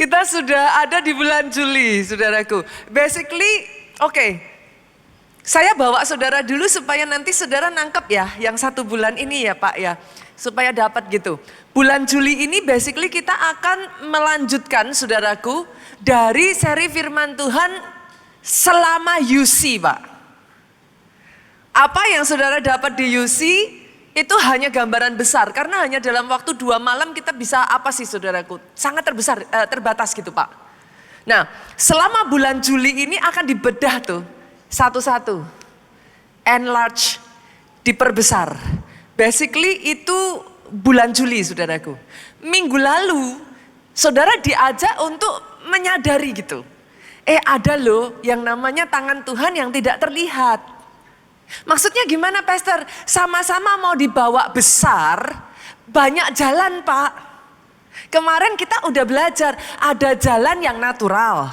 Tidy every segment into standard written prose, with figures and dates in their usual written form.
Kita sudah ada di bulan Juli, saudaraku. Basically, oke. Saya bawa saudara dulu supaya nanti saudara nangkep ya, yang 1 bulan ini ya Pak ya. Supaya dapat gitu. Bulan Juli ini basically kita akan melanjutkan saudaraku dari seri firman Tuhan selama UC Pak. Apa yang saudara dapat di UC itu hanya gambaran besar. Karena hanya dalam waktu 2 malam kita bisa apa sih saudaraku. Sangat terbatas gitu Pak. Nah selama bulan Juli ini akan dibedah tuh satu-satu. Enlarge, diperbesar. Basically itu bulan Juli saudaraku. Minggu lalu saudara diajak untuk menyadari gitu. Ada loh yang namanya tangan Tuhan yang tidak terlihat. Maksudnya gimana Pastor? Sama-sama mau dibawa besar, banyak jalan Pak. Kemarin kita udah belajar, ada jalan yang natural.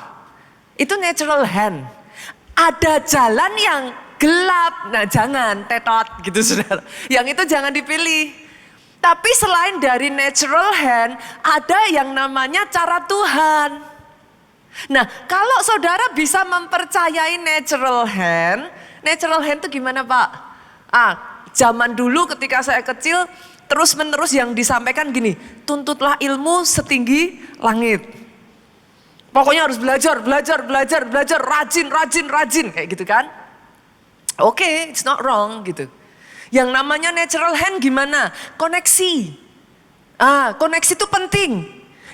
Itu natural hand. Ada jalan yang gelap, nah jangan tetot gitu saudara. Yang itu jangan dipilih. Tapi selain dari natural hand, ada yang namanya cara Tuhan. Nah kalau saudara bisa mempercayai natural hand itu gimana Pak? Zaman dulu ketika saya kecil terus menerus yang disampaikan gini, tuntutlah ilmu setinggi langit. Pokoknya harus belajar, rajin, kayak gitu kan. Oke, it's not wrong gitu. Yang namanya natural hand gimana? Koneksi. Koneksi itu penting.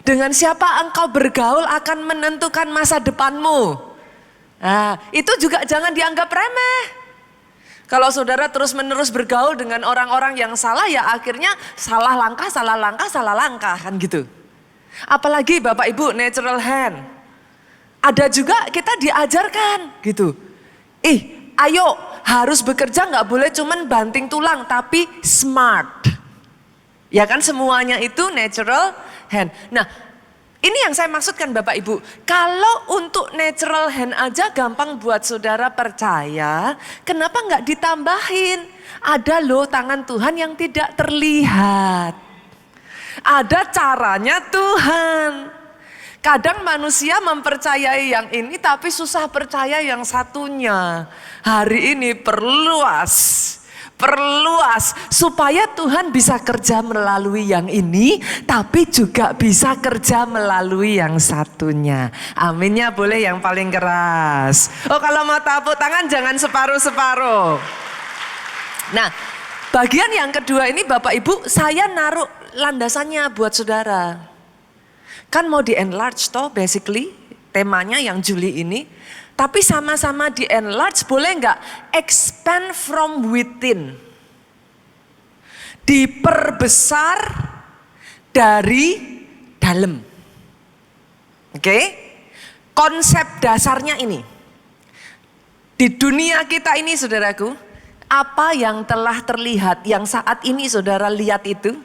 Dengan siapa engkau bergaul akan menentukan masa depanmu. Itu juga jangan dianggap remeh. Kalau saudara terus menerus bergaul dengan orang-orang yang salah ya akhirnya salah langkah kan gitu. Apalagi Bapak Ibu natural hand. Ada juga kita diajarkan gitu. Ayo harus bekerja nggak boleh cuman banting tulang tapi smart. Ya kan semuanya itu natural hand. Nah ini yang saya maksudkan Bapak Ibu. Kalau untuk natural hand aja gampang buat saudara percaya. Kenapa nggak ditambahin? Ada loh tangan Tuhan yang tidak terlihat. Ada caranya Tuhan. Kadang manusia mempercayai yang ini tapi susah percaya yang satunya. Hari ini perluas supaya Tuhan bisa kerja melalui yang ini tapi juga bisa kerja melalui yang satunya. Aminnya boleh yang paling keras. Kalau mau tepuk tangan jangan separuh-separuh. Nah bagian yang kedua ini Bapak Ibu saya naruh landasannya buat saudara. Kan mau di enlarge toh basically temanya yang Juli ini. Tapi sama-sama di enlarge boleh nggak? Expand from within. Diperbesar dari dalam. Oke? Konsep dasarnya ini. Di dunia kita ini saudaraku, apa yang telah terlihat, yang saat ini saudara lihat itu,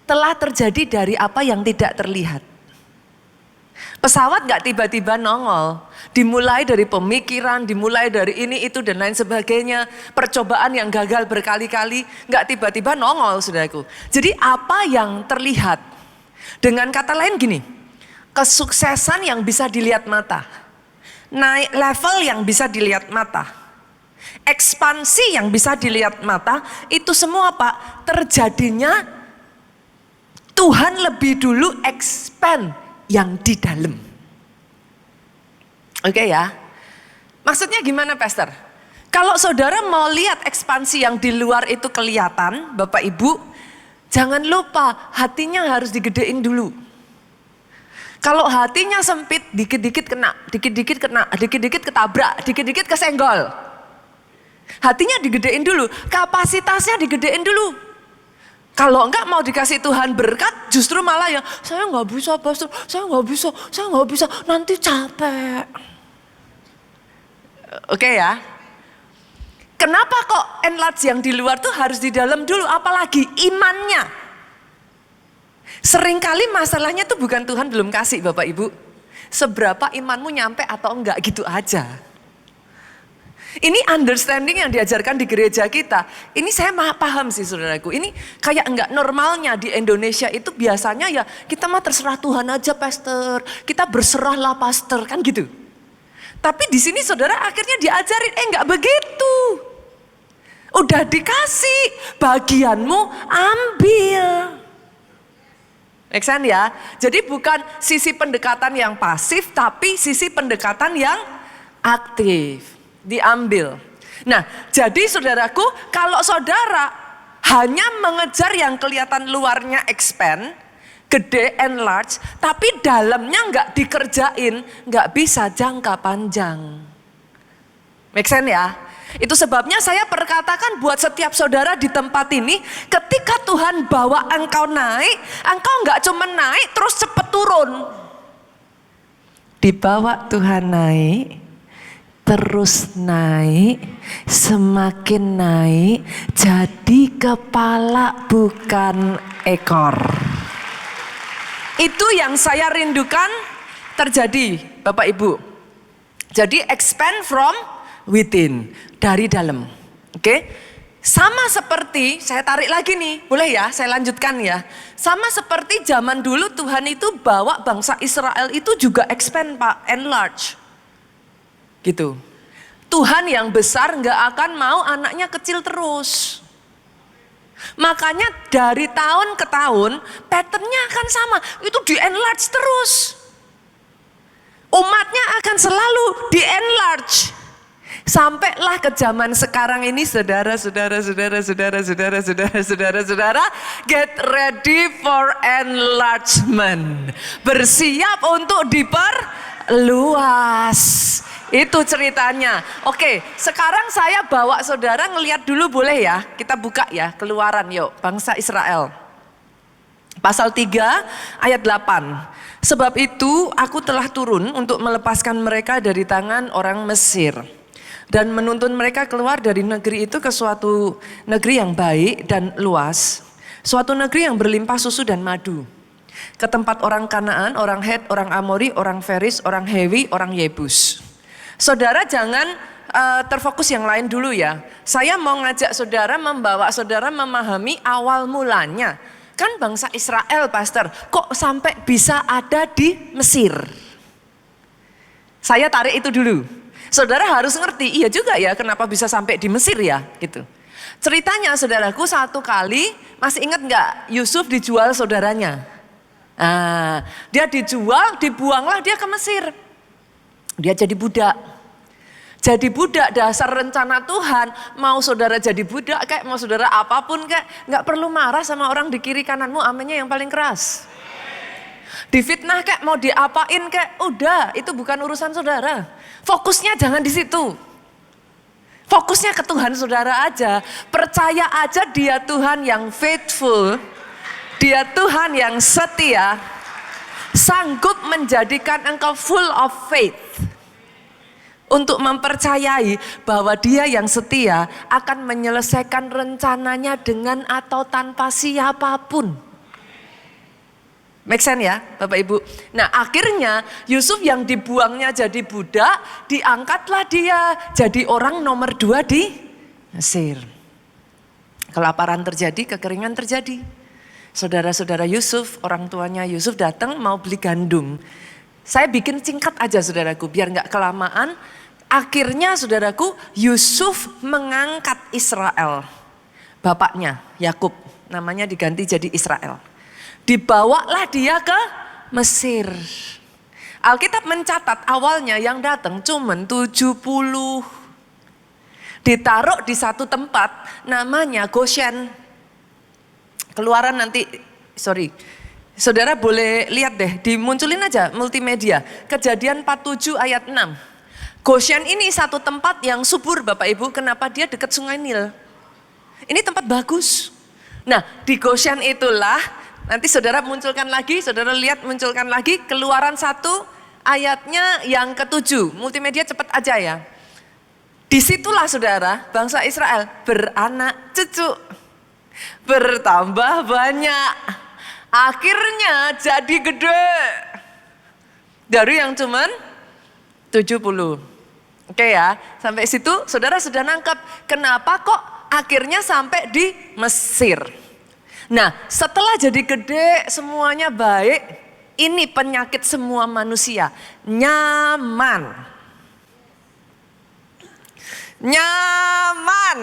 telah terjadi dari apa yang tidak terlihat. Pesawat gak tiba-tiba nongol, dimulai dari pemikiran, dimulai dari ini itu dan lain sebagainya. Percobaan yang gagal berkali-kali gak tiba-tiba nongol saudaraku. Jadi apa yang terlihat? Dengan kata lain gini, kesuksesan yang bisa dilihat mata, naik level yang bisa dilihat mata, ekspansi yang bisa dilihat mata, itu semua Pak terjadinya Tuhan lebih dulu expand yang di dalam. Oke ya. Maksudnya gimana Pastor? Kalau saudara mau lihat ekspansi yang di luar itu kelihatan, Bapak Ibu, jangan lupa hatinya harus digedein dulu. Kalau hatinya sempit, dikit-dikit kena, dikit-dikit ketabrak, dikit-dikit kesenggol. Hatinya digedein dulu, kapasitasnya digedein dulu. Kalau enggak mau dikasih Tuhan berkat, justru malah ya, saya nggak bisa Pastor, saya nggak bisa, nanti capek. Oke ya. Kenapa kok enlarge yang di luar tuh harus di dalam dulu, apalagi imannya. Seringkali masalahnya tuh bukan Tuhan belum kasih Bapak Ibu. Seberapa imanmu nyampe atau enggak gitu aja. Ini understanding yang diajarkan di gereja kita. Ini saya paham sih saudaraku. Ini kayak enggak normalnya di Indonesia itu biasanya ya kita mah terserah Tuhan aja pastor. Kita berserahlah pastor kan gitu. Tapi di sini saudara akhirnya diajarin enggak begitu. Udah dikasih, bagianmu ambil. Make sense ya? Jadi bukan sisi pendekatan yang pasif tapi sisi pendekatan yang aktif. Diambil. Nah, jadi saudaraku, kalau saudara hanya mengejar yang kelihatan luarnya expand, gede, enlarge, tapi dalamnya nggak dikerjain, nggak bisa jangka panjang. Make sense ya? Itu sebabnya saya perkatakan buat setiap saudara di tempat ini, ketika Tuhan bawa engkau naik, engkau nggak cuma naik terus cepet turun. Dibawa Tuhan naik, terus naik, semakin naik, jadi kepala bukan ekor. Itu yang saya rindukan terjadi Bapak Ibu. Jadi expand from within, dari dalam. Oke? Sama seperti, saya tarik lagi nih, boleh ya saya lanjutkan ya. Sama seperti zaman dulu Tuhan itu bawa bangsa Israel itu juga expand Pak, enlarge. Gitu. Tuhan yang besar gak akan mau anaknya kecil terus. Makanya dari tahun ke tahun patternnya akan sama. Itu di enlarge terus. Umatnya akan selalu di enlarge. Sampailah ke zaman sekarang ini saudara, get ready for enlargement. Bersiap untuk diperluas. Itu ceritanya. Oke, sekarang saya bawa saudara ngelihat dulu boleh ya? Kita buka ya, Keluaran yuk, bangsa Israel. Pasal 3 ayat 8. Sebab itu aku telah turun untuk melepaskan mereka dari tangan orang Mesir. Dan menuntun mereka keluar dari negeri itu ke suatu negeri yang baik dan luas. Suatu negeri yang berlimpah susu dan madu. Ke tempat orang Kanaan, orang Het, orang Amori, orang Feris, orang Hewi, orang Yebus. Saudara jangan terfokus yang lain dulu ya. Saya mau ngajak saudara, membawa saudara memahami awal mulanya. Kan bangsa Israel pastor, kok sampai bisa ada di Mesir? Saya tarik itu dulu. Saudara harus ngerti, iya juga ya kenapa bisa sampai di Mesir ya gitu. Ceritanya saudaraku satu kali, masih ingat gak Yusuf dijual saudaranya? Dia dijual, dibuanglah dia ke Mesir. Dia jadi budak. Jadi budak dasar rencana Tuhan. Mau saudara jadi budak kayak mau saudara apapun kayak gak perlu marah sama orang di kiri kananmu, amennya yang paling keras. Difitnah kayak mau diapain kayak udah itu bukan urusan saudara. Fokusnya jangan di situ. Fokusnya ke Tuhan saudara aja. Percaya aja dia Tuhan yang faithful. Dia Tuhan yang setia. Sanggup menjadikan engkau full of faith. Untuk mempercayai bahwa dia yang setia akan menyelesaikan rencananya dengan atau tanpa siapapun. Make sense ya Bapak Ibu? Nah akhirnya Yusuf yang dibuangnya jadi budak, diangkatlah dia jadi orang nomor 2 di Mesir. Kelaparan terjadi, kekeringan terjadi. Saudara-saudara Yusuf, orang tuanya Yusuf datang mau beli gandum. Saya bikin singkat aja saudaraku biar gak kelamaan. Akhirnya saudaraku Yusuf mengangkat Israel. Bapaknya Yakub namanya diganti jadi Israel. Dibawalah dia ke Mesir. Alkitab mencatat awalnya yang datang cuman 70. Ditaruh di satu tempat namanya Goshen. Keluaran nanti, saudara boleh lihat deh, dimunculin aja multimedia. Kejadian 47 ayat 6. Goshen ini satu tempat yang subur Bapak Ibu, kenapa dia dekat sungai Nil. Ini tempat bagus. Nah di Goshen itulah, nanti saudara munculkan lagi, saudara lihat munculkan lagi Keluaran 1 ayatnya yang ke-7. Multimedia cepat aja ya. Disitulah saudara bangsa Israel beranak cucu. Bertambah banyak. Akhirnya jadi gede. Dari yang cuman 70. Oke ya, sampai situ saudara sudah nangkep kenapa kok akhirnya sampai di Mesir. Nah, setelah jadi gede semuanya baik, ini penyakit semua manusia, nyaman. Nyaman.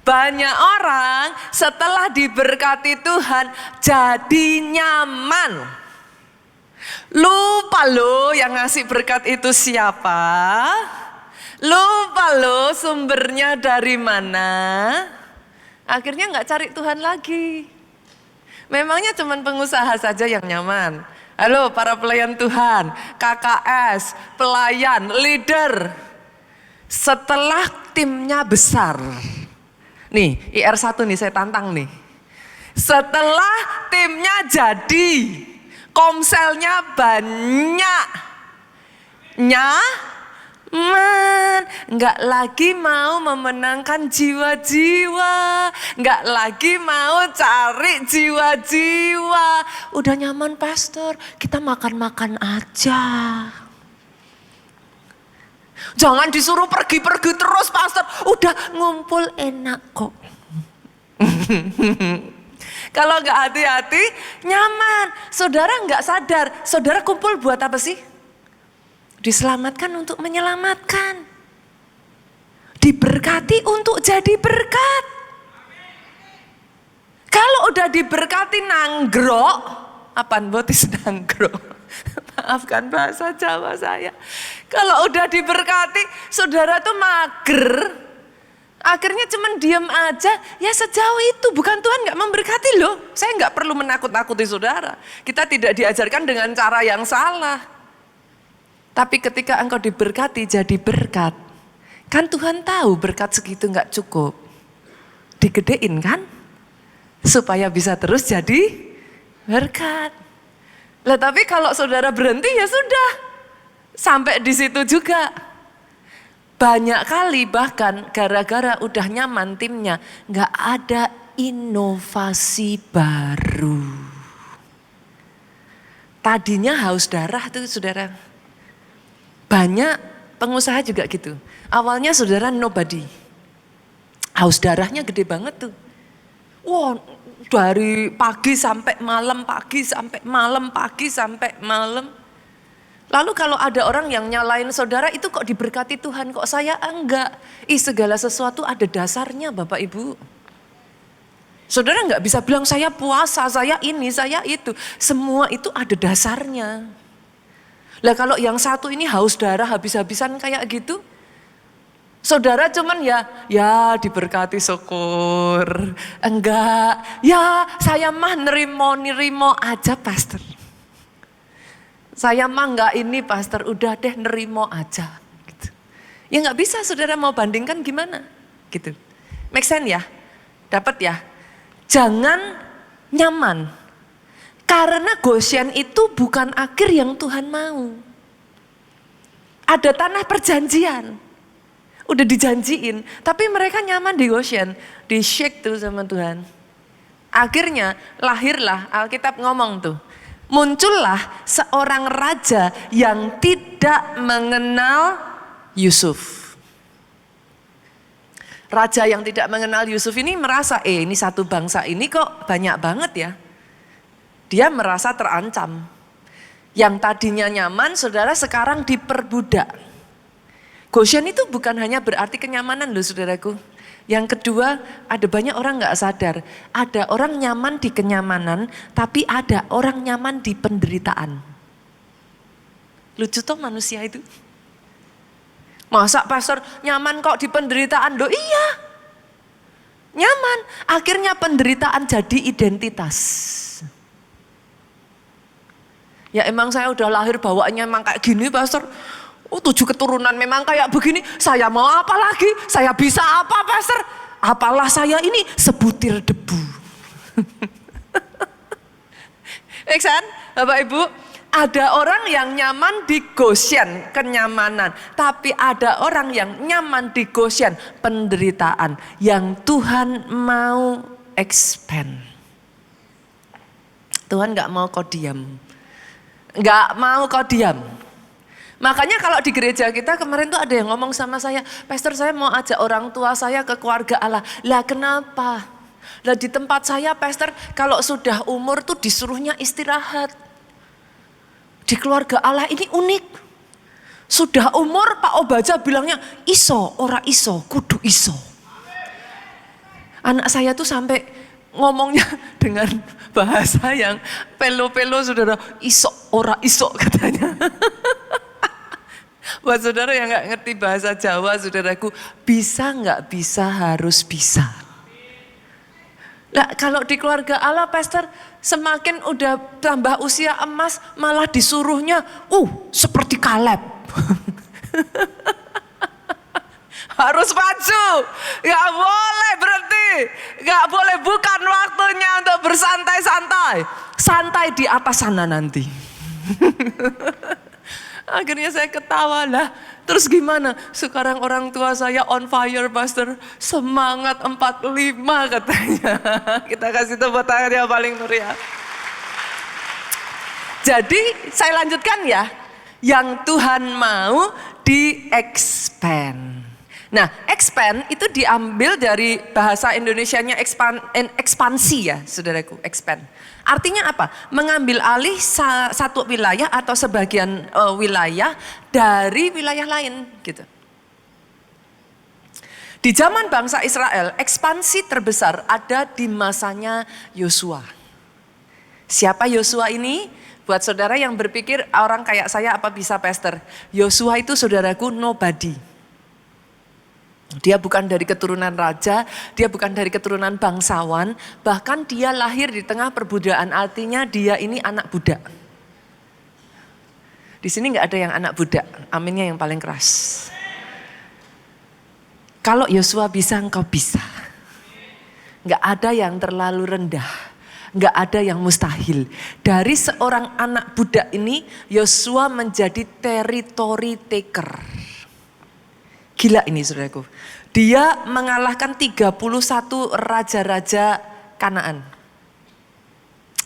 Banyak orang setelah diberkati Tuhan jadi nyaman. Lupa lo yang ngasih berkat itu siapa? Lupa lo sumbernya dari mana? Akhirnya nggak cari Tuhan lagi. Memangnya cuma pengusaha saja yang nyaman. Halo para pelayan Tuhan, KKS, pelayan, leader. Setelah timnya besar. Nih, IR1 nih saya tantang nih. Setelah timnya jadi, komselnya banyak, nyaman, nggak lagi mau memenangkan jiwa-jiwa, nggak lagi mau cari jiwa-jiwa. Udah nyaman pastor, kita makan-makan aja. Jangan disuruh pergi-pergi terus pastor, udah ngumpul enak kok. Kalau nggak hati-hati, nyaman. Saudara nggak sadar, saudara kumpul buat apa sih? Diselamatkan untuk menyelamatkan. Diberkati untuk jadi berkat. Kalau udah diberkati nanggrok, apaan botis nanggrok? Maafkan bahasa Jawa saya. Kalau udah diberkati, saudara tuh mager. Akhirnya cuman diam aja, ya sejauh itu. Bukan Tuhan gak memberkati loh. Saya gak perlu menakut-nakuti saudara. Kita tidak diajarkan dengan cara yang salah. Tapi ketika engkau diberkati jadi berkat. Kan Tuhan tahu berkat segitu gak cukup. Digedein kan? Supaya bisa terus jadi berkat. Lah tapi kalau saudara berhenti ya sudah. Sampai di situ juga. Banyak kali bahkan gara-gara udah nyaman timnya, gak ada inovasi baru. Tadinya haus darah tuh saudara. Banyak pengusaha juga gitu. Awalnya saudara nobody. Haus darahnya gede banget tuh. Wah, dari pagi sampai malam, pagi sampai malam, pagi sampai malam. Lalu kalau ada orang yang nyalain saudara, itu kok diberkati Tuhan, kok saya enggak. Segala sesuatu ada dasarnya Bapak Ibu. Saudara enggak bisa bilang saya puasa, saya ini, saya itu. Semua itu ada dasarnya. Lah kalau yang satu ini haus darah habis-habisan kayak gitu. Saudara cuman ya diberkati syukur. Enggak, ya saya mah nerimo aja pastor. Saya mah enggak ini pastor, udah deh nerimo aja. Gitu. Ya enggak bisa saudara mau bandingkan gimana? Gitu. Make sense ya? Dapat ya? Jangan nyaman. Karena Goshen itu bukan akhir yang Tuhan mau. Ada tanah perjanjian. Udah dijanjiin. Tapi mereka nyaman di Goshen. Di shake tuh sama Tuhan. Akhirnya lahirlah Alkitab ngomong tuh. Muncullah seorang raja yang tidak mengenal Yusuf. Raja yang tidak mengenal Yusuf ini merasa, ini satu bangsa ini kok banyak banget ya. Dia merasa terancam. Yang tadinya nyaman, saudara sekarang diperbudak. Goshen itu bukan hanya berarti kenyamanan loh saudaraku. Yang kedua, ada banyak orang gak sadar. Ada orang nyaman di kenyamanan, tapi ada orang nyaman di penderitaan. Lucu toh manusia itu. Masa pastor nyaman kok di penderitaan? Loh iya. Nyaman, akhirnya penderitaan jadi identitas. Ya emang saya udah lahir bawaannya emang kayak gini pastor. 7 keturunan memang kayak begini, saya mau apa lagi? Saya bisa apa pastor? Apalah saya ini sebutir debu. Eksan, Bapak Ibu, ada orang yang nyaman di Goshen, kenyamanan. Tapi ada orang yang nyaman di Goshen, penderitaan. Yang Tuhan mau expand. Tuhan gak mau kau diam. Gak mau kau diam. Makanya kalau di gereja kita kemarin tuh ada yang ngomong sama saya, Pastor saya mau ajak orang tua saya ke keluarga Allah. Lah kenapa? Lah di tempat saya Pastor kalau sudah umur tuh disuruhnya istirahat. Di keluarga Allah ini unik. Sudah umur Pak Obaja bilangnya iso, ora iso, kudu iso. Anak saya tuh sampai ngomongnya dengan bahasa yang pelo-pelo saudara, iso, ora iso katanya. Buat saudara yang gak ngerti bahasa Jawa saudaraku, bisa gak bisa harus bisa. Nah, kalau di keluarga Allah Pastor semakin udah tambah usia emas malah disuruhnya seperti Kaleb. Harus maju, gak boleh berhenti, gak boleh bukan waktunya untuk bersantai-santai. Santai di atas sana nanti. Akhirnya saya ketawa lah. Terus gimana? Sekarang orang tua saya on fire Pastor. Semangat 45 katanya. Kita kasih tepuk tangan yang paling meriah. Jadi saya lanjutkan ya. Yang Tuhan mau di-expand. Nah, expand itu diambil dari bahasa Indonesianya ekspansi ya, saudaraku, expand. Artinya apa? Mengambil alih satu wilayah atau sebagian wilayah dari wilayah lain, gitu. Di zaman bangsa Israel, ekspansi terbesar ada di masanya Yosua. Siapa Yosua ini? Buat saudara yang berpikir orang kayak saya apa bisa Pastor? Yosua itu saudaraku nobody. Dia bukan dari keturunan raja, dia bukan dari keturunan bangsawan, bahkan dia lahir di tengah perbudayaan, artinya dia ini anak budak. Di sini nggak ada yang anak budak, aminnya yang paling keras. Kalau Yosua bisa, engkau bisa. Nggak ada yang terlalu rendah. Nggak ada yang mustahil. Dari seorang anak budak ini, Yosua menjadi territory taker. Gila ini saudaraku. Dia mengalahkan 31 raja-raja Kanaan.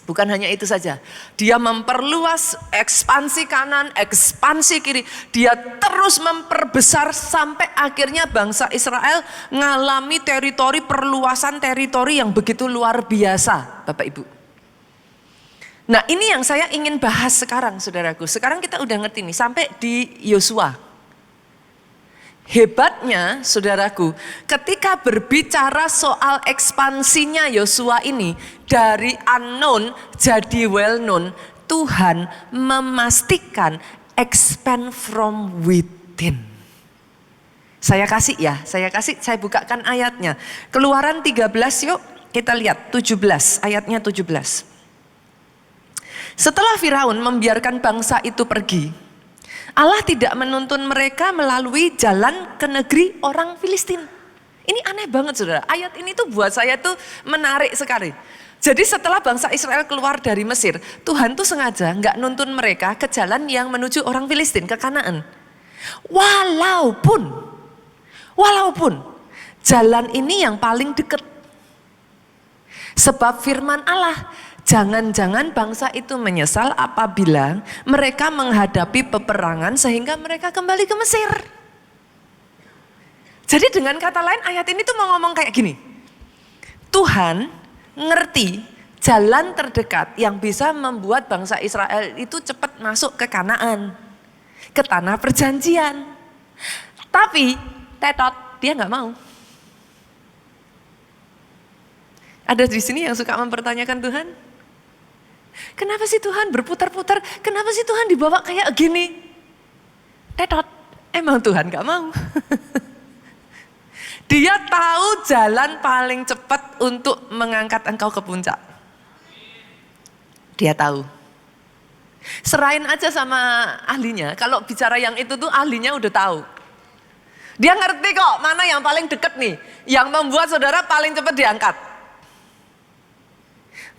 Bukan hanya itu saja. Dia memperluas ekspansi kanan, ekspansi kiri. Dia terus memperbesar sampai akhirnya bangsa Israel mengalami perluasan teritori yang begitu luar biasa, Bapak Ibu. Nah, ini yang saya ingin bahas sekarang, saudaraku. Sekarang kita udah ngerti nih, sampai di Yosua. Hebatnya saudaraku, ketika berbicara soal ekspansinya Yosua ini dari unknown jadi well known, Tuhan memastikan expand from within. Saya bukakan ayatnya. Keluaran 13 yuk kita lihat 17, ayatnya 17. Setelah Firaun membiarkan bangsa itu pergi, Allah tidak menuntun mereka melalui jalan ke negeri orang Filistin. Ini aneh banget saudara. Ayat ini tuh buat saya tuh menarik sekali. Jadi setelah bangsa Israel keluar dari Mesir, Tuhan tuh sengaja nggak nuntun mereka ke jalan yang menuju orang Filistin, ke Kanaan. Walaupun jalan ini yang paling dekat. Sebab firman Allah, jangan-jangan bangsa itu menyesal apabila mereka menghadapi peperangan sehingga mereka kembali ke Mesir. Jadi dengan kata lain ayat ini tuh mau ngomong kayak gini. Tuhan ngerti jalan terdekat yang bisa membuat bangsa Israel itu cepat masuk ke Kanaan. Ke tanah perjanjian. Tapi dia gak mau. Ada di sini yang suka mempertanyakan Tuhan. Kenapa sih Tuhan berputar-putar? Kenapa sih Tuhan dibawa kayak gini? Emang Tuhan gak mau. Dia tahu jalan paling cepat untuk mengangkat engkau ke puncak. Dia tahu. Serahin aja sama ahlinya. Kalau bicara yang itu tuh ahlinya udah tahu. Dia ngerti kok mana yang paling dekat nih. Yang membuat saudara paling cepat diangkat.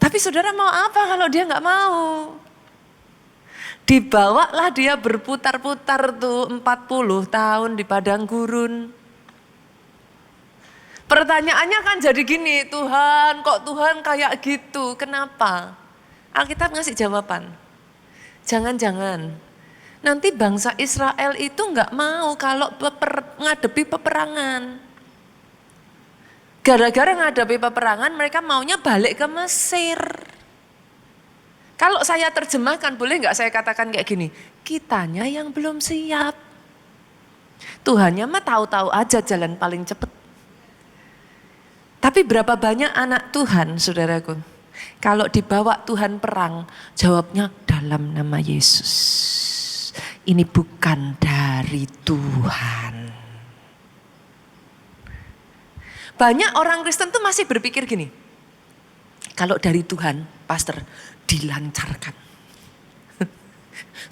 Tapi saudara mau apa kalau dia gak mau? Dibawalah dia berputar-putar tuh 40 tahun di padang gurun. Pertanyaannya kan jadi gini, Tuhan kok Tuhan kayak gitu, kenapa? Alkitab ngasih jawaban. Jangan-jangan Nanti bangsa Israel itu nggak mau kalau ngadepi peperangan. Gara-gara ngadepi peperangan mereka maunya balik ke Mesir. Kalau saya terjemahkan, boleh nggak saya katakan kayak gini? Kitanya yang belum siap. Tuhannya mah tahu-tahu aja jalan paling cepat. Tapi berapa banyak anak Tuhan, saudaraku? Kalau dibawa Tuhan perang, jawabnya dalam nama Yesus. Ini bukan dari Tuhan. Banyak orang Kristen tuh masih berpikir gini, kalau dari Tuhan, pastor, dilancarkan.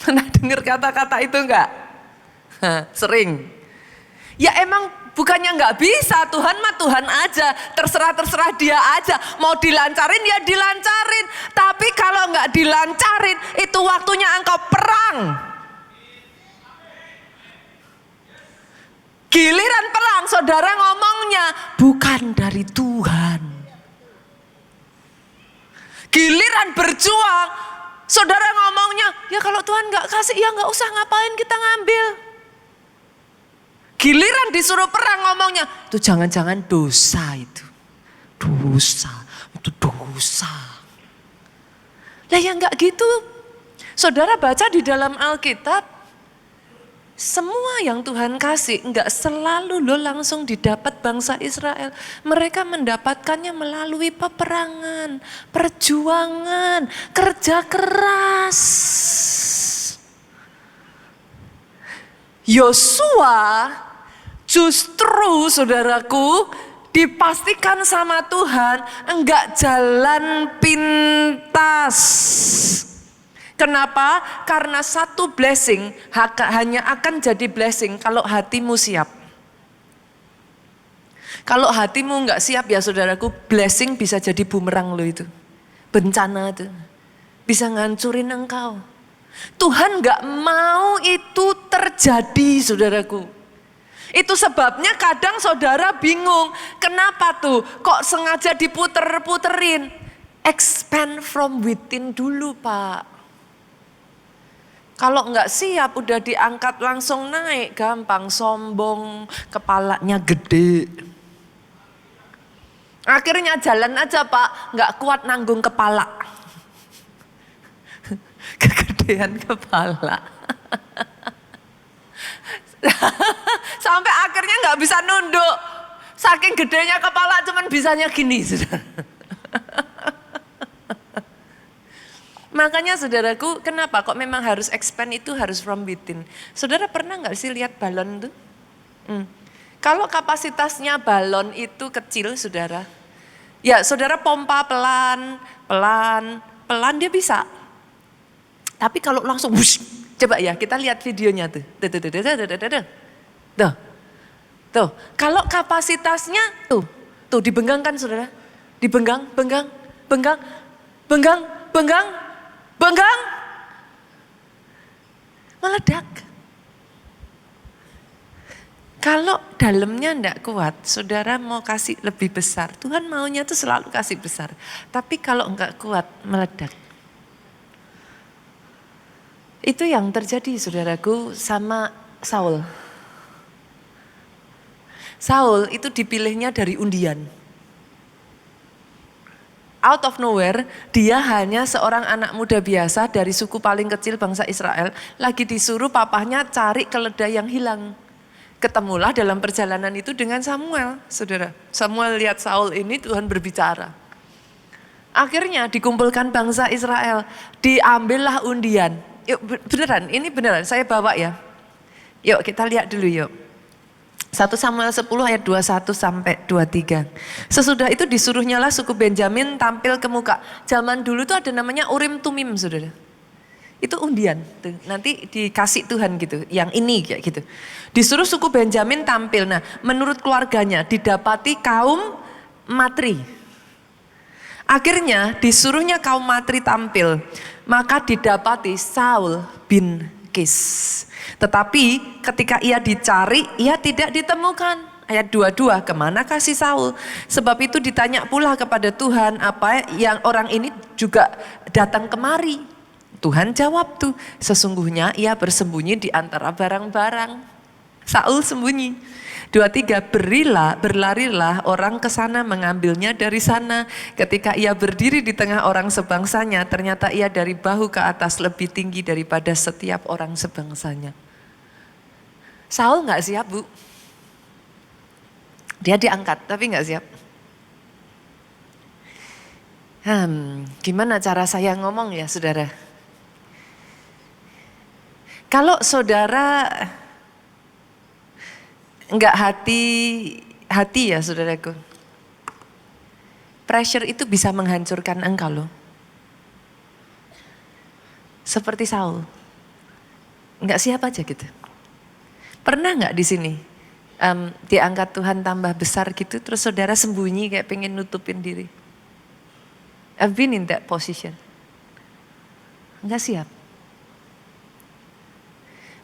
Pernah dengar kata-kata itu enggak? Sering. Ya emang bukannya enggak bisa, Tuhan mah Tuhan aja, terserah dia aja. Mau dilancarin ya dilancarin. Tapi kalau enggak dilancarin, itu waktunya engkau perang. Giliran perang, saudara ngomongnya bukan dari Tuhan. Giliran berjuang, saudara ngomongnya, ya kalau Tuhan gak kasih, ya gak usah ngapain kita ngambil. Giliran disuruh perang ngomongnya, itu jangan-jangan dosa itu. Dosa, itu dosa. Lah ya gak gitu. Saudara baca di dalam Alkitab, semua yang Tuhan kasih enggak selalu langsung didapat bangsa Israel. Mereka mendapatkannya melalui peperangan, perjuangan, kerja keras. Yosua justru, saudaraku, dipastikan sama Tuhan enggak jalan pintas. Kenapa? Karena satu blessing hanya akan jadi blessing kalau hatimu siap. Kalau hatimu enggak siap ya saudaraku, blessing bisa jadi bumerang lo itu. Bencana itu. Bisa ngancurin engkau. Tuhan enggak mau itu terjadi saudaraku. Itu sebabnya kadang saudara bingung. Kenapa tuh? Kok sengaja diputer-puterin? Expand from within dulu Pak. Kalau enggak siap udah diangkat langsung naik, gampang, sombong, kepalanya gede. Akhirnya jalan aja Pak, enggak kuat nanggung kepala. Kegedean kepala. Sampai akhirnya enggak bisa nunduk. Saking gedenya kepala cuman bisanya gini. Makanya saudaraku, kenapa kok memang harus expand itu harus from within. Saudara pernah gak sih lihat balon tuh? Kalau kapasitasnya balon itu kecil saudara, ya saudara pompa pelan dia bisa. Tapi kalau langsung, wush, coba ya kita lihat videonya tuh. Tuh, kalau kapasitasnya tuh dibenggangkan saudara, dibenggang, benggang, meledak. Kalau dalamnya enggak kuat, saudara mau kasih lebih besar. Tuhan maunya tuh selalu kasih besar. Tapi kalau enggak kuat, meledak. Itu yang terjadi saudaraku sama Saul. Saul itu dipilihnya dari undian. Out of nowhere, dia hanya seorang anak muda biasa dari suku paling kecil bangsa Israel. Lagi disuruh papahnya cari keledai yang hilang. Ketemulah dalam perjalanan itu dengan Samuel, saudara. Samuel lihat Saul ini, Tuhan berbicara. Akhirnya dikumpulkan bangsa Israel, diambillah undian. Yuk beneran, ini beneran, saya bawa ya. Yuk kita lihat dulu yuk. 1 Samuel 10 ayat 21 sampai 23. Sesudah itu disuruhnyalah suku Benjamin tampil ke muka. Zaman dulu tuh ada namanya Urim Tumim saudara. Itu undian, tuh, nanti dikasih Tuhan gitu, yang ini kayak gitu. Disuruh suku Benjamin tampil, nah menurut keluarganya didapati kaum Matri. Akhirnya disuruhnya kaum Matri tampil, maka didapati Saul bin Kis. Tetapi ketika ia dicari, ia tidak ditemukan. Ayat 22, kemana kasih Saul? Sebab itu ditanya pula kepada Tuhan, apa yang orang ini juga datang kemari. Tuhan jawab tuh, sesungguhnya ia bersembunyi di antara barang-barang. Saul sembunyi. 23, berlarilah orang ke sana mengambilnya dari sana. Ketika ia berdiri di tengah orang sebangsanya, ternyata ia dari bahu ke atas lebih tinggi daripada setiap orang sebangsanya. Saul nggak siap, Bu. Dia diangkat, tapi nggak siap. Gimana cara saya ngomong ya, saudara? Kalau saudara enggak hati ya saudaraku. Pressure itu bisa menghancurkan engkau loh. Seperti Saul. Enggak siap aja gitu. Pernah enggak di sini diangkat Tuhan tambah besar gitu, terus saudara sembunyi kayak pengen nutupin diri? I've been in that position. Enggak siap.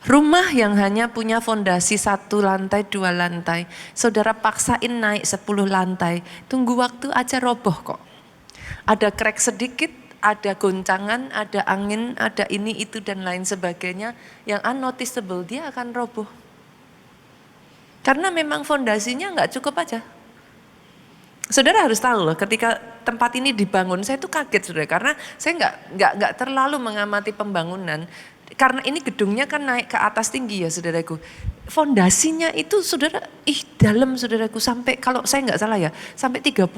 Rumah yang hanya punya fondasi 1 lantai, 2 lantai. Saudara paksain naik 10 lantai. Tunggu waktu aja roboh kok. Ada crack sedikit, ada goncangan, ada angin, ada ini, itu dan lain sebagainya. Yang unnoticeable, dia akan roboh. Karena memang fondasinya nggak cukup aja. Saudara harus tahu loh, ketika tempat ini dibangun, saya tuh kaget saudara. Karena saya nggak terlalu mengamati pembangunan. Karena ini gedungnya kan naik ke atas tinggi ya saudaraku. Fondasinya itu saudara, dalam saudaraku sampai, kalau saya nggak salah ya, sampai 30,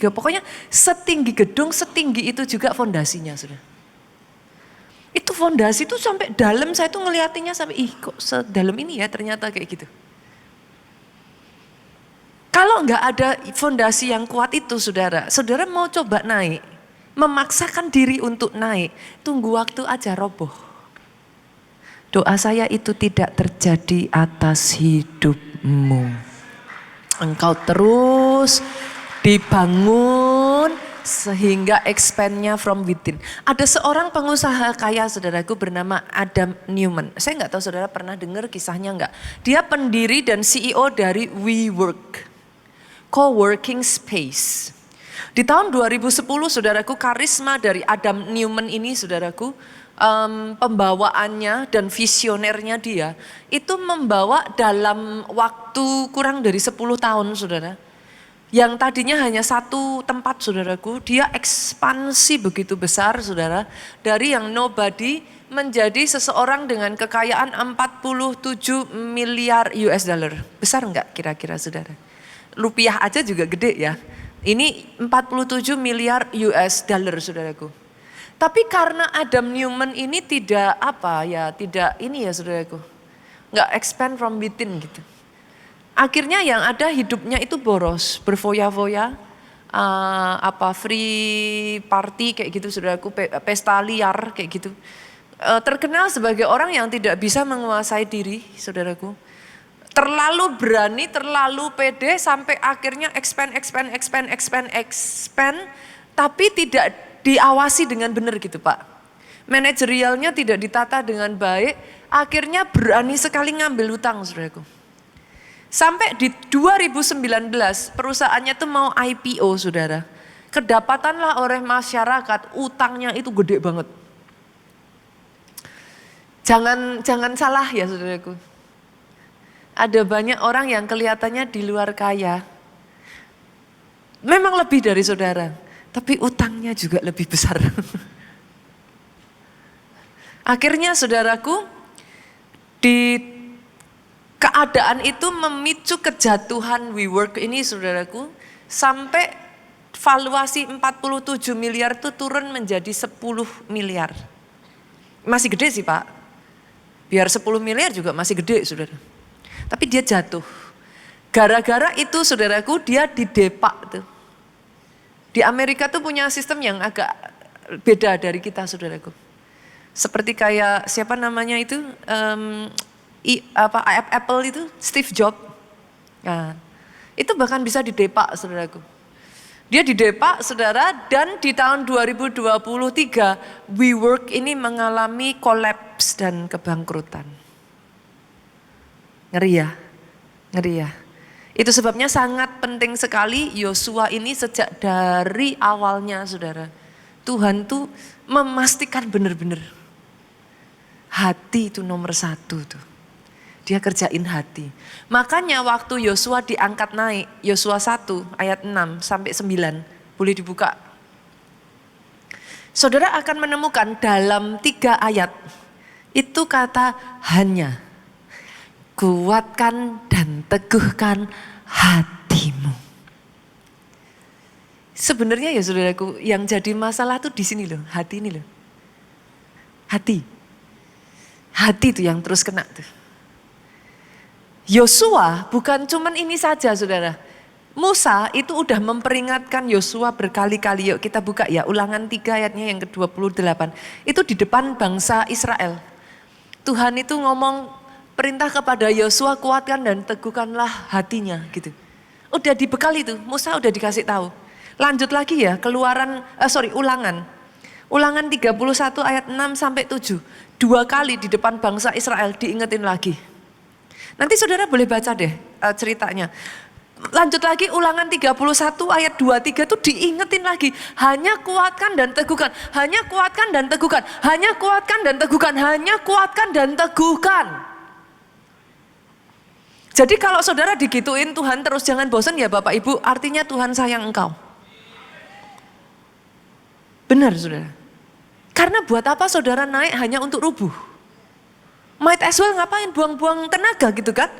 pokoknya setinggi gedung, setinggi itu juga fondasinya saudara. Itu fondasi itu sampai dalam, saya tuh ngeliatinya sampai, kok sedalam ini ya ternyata kayak gitu. Kalau nggak ada fondasi yang kuat itu saudara mau coba naik, memaksakan diri untuk naik, tunggu waktu aja roboh. Doa saya itu tidak terjadi atas hidupmu. Engkau terus dibangun sehingga expand-nya from within. Ada seorang pengusaha kaya saudaraku bernama Adam Newman. Saya nggak tahu saudara pernah dengar kisahnya nggak? Dia pendiri dan CEO dari WeWork, co-working space. Di tahun 2010 saudaraku, karisma dari Adam Newman ini saudaraku, pembawaannya dan visionernya dia itu membawa dalam waktu kurang dari 10 tahun saudara. Yang tadinya hanya 1 tempat saudaraku, dia ekspansi begitu besar saudara. Dari yang nobody menjadi seseorang dengan kekayaan 47 miliar US dollar. Besar enggak kira-kira saudara? Rupiah aja juga gede ya. Ini 47 miliar US dollar saudaraku. Tapi karena Adam Newman ini tidak saudaraku. Nggak expand from within gitu. Akhirnya yang ada hidupnya itu boros, berfoya-foya, free party kayak gitu saudaraku, pesta liar kayak gitu. Terkenal sebagai orang yang tidak bisa menguasai diri saudaraku. Terlalu berani, terlalu pede sampai akhirnya expand, tapi tidak diawasi dengan benar gitu Pak. Manajerialnya tidak ditata dengan baik, akhirnya berani sekali ngambil hutang saudaraku. Sampai di 2019 perusahaannya tuh mau IPO saudara. Kedapatanlah oleh masyarakat, utangnya itu gede banget. Jangan salah ya saudaraku. Ada banyak orang yang kelihatannya di luar kaya. Memang lebih dari saudara, tapi utangnya juga lebih besar. Akhirnya saudaraku, di keadaan itu memicu kejatuhan WeWork ini saudaraku, sampai valuasi 47 miliar itu turun menjadi 10 miliar. Masih gede sih Pak, biar 10 miliar juga masih gede saudara. Tapi dia jatuh. Gara-gara itu saudaraku, dia didepak tuh. Di Amerika tuh punya sistem yang agak beda dari kita saudaraku. Seperti kayak siapa namanya itu, Apple itu, Steve Jobs. Nah, itu bahkan bisa didepak saudaraku. Dia didepak saudara, dan di tahun 2023 WeWork ini mengalami kolaps dan kebangkrutan. Ngeri ya. Itu sebabnya sangat penting sekali Yosua ini sejak dari awalnya saudara. Tuhan tuh memastikan benar-benar. Hati itu nomor satu tuh. Dia kerjain hati. Makanya waktu Yosua diangkat naik, Yosua 1 ayat 6 sampai 9, boleh dibuka. Saudara akan menemukan dalam 3 ayat, itu kata hanya. Kuatkan dan teguhkan hatimu. Sebenarnya ya saudaraku, yang jadi masalah tuh di sini loh, hati ini loh. Hati itu yang terus kena tuh. Yosua bukan cuman ini saja saudara. Musa itu udah memperingatkan Yosua berkali-kali. Yuk kita buka ya, Ulangan 3 ayatnya yang ke-28. Itu di depan bangsa Israel. Tuhan itu ngomong perintah kepada Yosua, kuatkan dan teguhkanlah hatinya gitu. Udah dibekali itu, Musa udah dikasih tahu. Lanjut lagi ya, Ulangan. Ulangan 31 ayat 6 sampai 7. 2 kali di depan bangsa Israel diingetin lagi. Nanti saudara boleh baca deh ceritanya. Lanjut lagi Ulangan 31 ayat 23 tuh diingetin lagi. Hanya kuatkan dan teguhkan. Hanya kuatkan dan teguhkan. Hanya kuatkan dan teguhkan. Hanya kuatkan dan teguhkan. Jadi kalau saudara digituin Tuhan terus, jangan bosan ya Bapak Ibu. Artinya Tuhan sayang engkau. Benar saudara. Karena buat apa saudara naik hanya untuk rubuh? Might as well ngapain buang-buang tenaga gitu kan?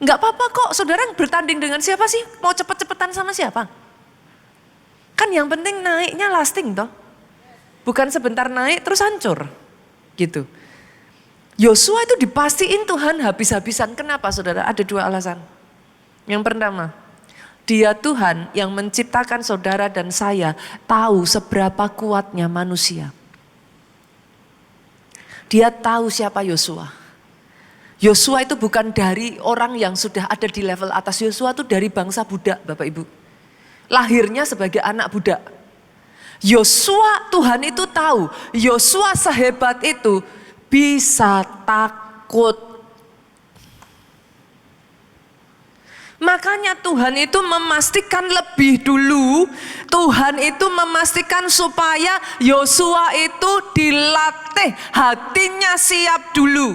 Enggak apa-apa kok, saudara bertanding dengan siapa sih? Mau cepet-cepetan sama siapa? Kan yang penting naiknya lasting toh. Bukan sebentar naik terus hancur. Gitu. Yosua itu dipastiin Tuhan habis-habisan. Kenapa saudara? Ada 2 alasan. Yang pertama, Dia Tuhan yang menciptakan saudara dan saya tahu seberapa kuatnya manusia. Dia tahu siapa Yosua. Yosua itu bukan dari orang yang sudah ada di level atas. Yosua itu dari bangsa budak Bapak Ibu. Lahirnya sebagai anak budak. Yosua, Tuhan itu tahu. Yosua sehebat itu bisa takut. Makanya Tuhan itu memastikan lebih dulu, Tuhan itu memastikan supaya Yosua itu dilatih, hatinya siap dulu.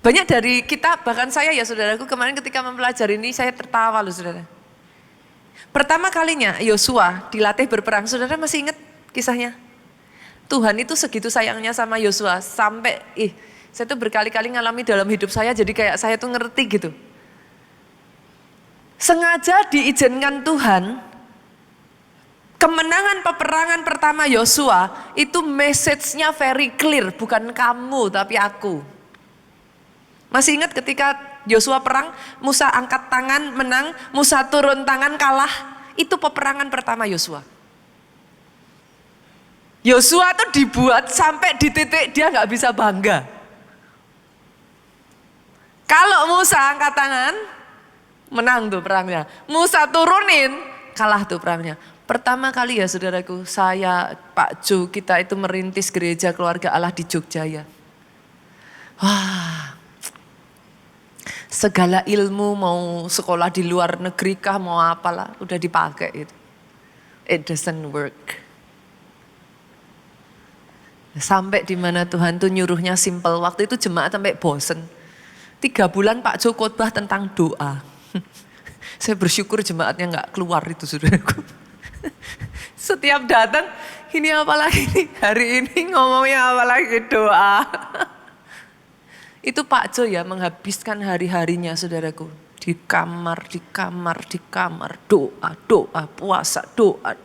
Banyak dari kita, bahkan saya ya saudaraku, kemarin ketika mempelajari ini saya tertawa loh saudara. Pertama kalinya Yosua dilatih berperang, saudara masih ingat kisahnya? Tuhan itu segitu sayangnya sama Yosua sampai saya tuh berkali-kali ngalami dalam hidup saya, jadi kayak saya tuh ngerti gitu. Sengaja diizinkan Tuhan, kemenangan peperangan pertama Yosua itu message-nya very clear, bukan kamu tapi aku. Masih ingat ketika Yosua perang, Musa angkat tangan menang, Musa turun tangan kalah, itu peperangan pertama Yosua. Yosua tuh dibuat sampai di titik dia nggak bisa bangga. Kalau Musa angkat tangan, menang tuh perangnya. Musa turunin, kalah tuh perangnya. Pertama kali ya saudaraku, saya, Pak Jo, kita itu merintis gereja keluarga Allah di Jogja ya. Wah, segala ilmu mau sekolah di luar negeri kah, mau apalah, udah dipakai itu. It doesn't work. Sampai di mana Tuhan tuh nyuruhnya simple. Waktu itu jemaat sampai bosen. 3 bulan Pak Jo khotbah tentang doa. Saya bersyukur jemaatnya nggak keluar itu saudaraku. Setiap datang, ini apa lagi nih? Hari ini ngomongnya apa lagi? Doa. Itu Pak Jo ya menghabiskan hari-harinya saudaraku. Di kamar, doa, puasa, doa,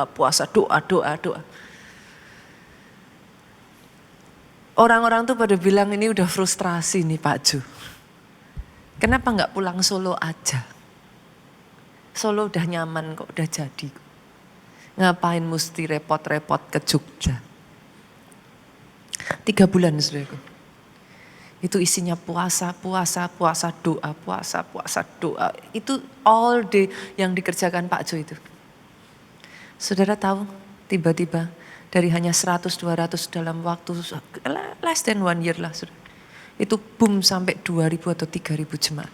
puasa, doa. Orang-orang tuh pada bilang ini udah frustrasi nih Pak Jo. Kenapa nggak pulang Solo aja? Solo udah nyaman kok, udah jadi. Ngapain mesti repot-repot ke Jogja? 3 bulan saudaraku. Itu isinya puasa, doa. Itu all day yang dikerjakan Pak Jo itu. Saudara tahu tiba-tiba dari hanya 100-200 dalam waktu less than 1 year lah. Itu boom sampai 2.000 atau 3.000 jemaat.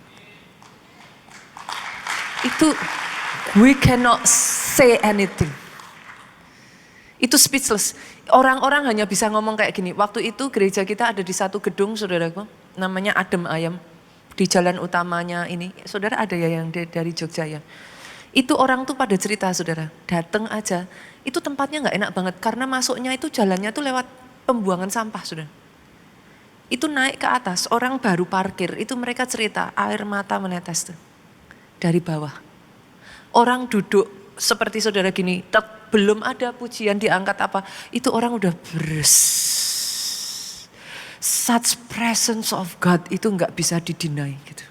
Itu We cannot say anything. Itu speechless. Orang-orang hanya bisa ngomong kayak gini. Waktu itu gereja kita ada di satu gedung, saudaraku, namanya Adem Ayam. Di jalan utamanya ini, saudara ada ya yang dari Jogja ya. Itu orang tuh pada cerita, saudara, datang aja. Itu tempatnya nggak enak banget karena masuknya itu jalannya tuh lewat pembuangan sampah, saudara. Itu naik ke atas, orang baru parkir, itu mereka cerita air mata menetes tuh dari bawah. Orang duduk seperti saudara gini, belum ada pujian diangkat apa, itu orang udah beres. Such presence of God itu nggak bisa didinai gitu.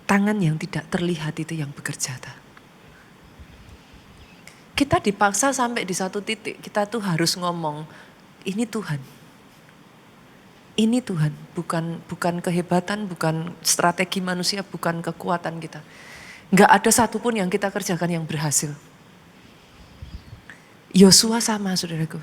Tangan yang tidak terlihat itu yang bekerja. Kita dipaksa sampai di satu titik, kita tuh harus ngomong, ini Tuhan. Ini Tuhan, bukan kehebatan, bukan strategi manusia, bukan kekuatan kita. Nggak ada satupun yang kita kerjakan yang berhasil. Yosua sama, saudaraku.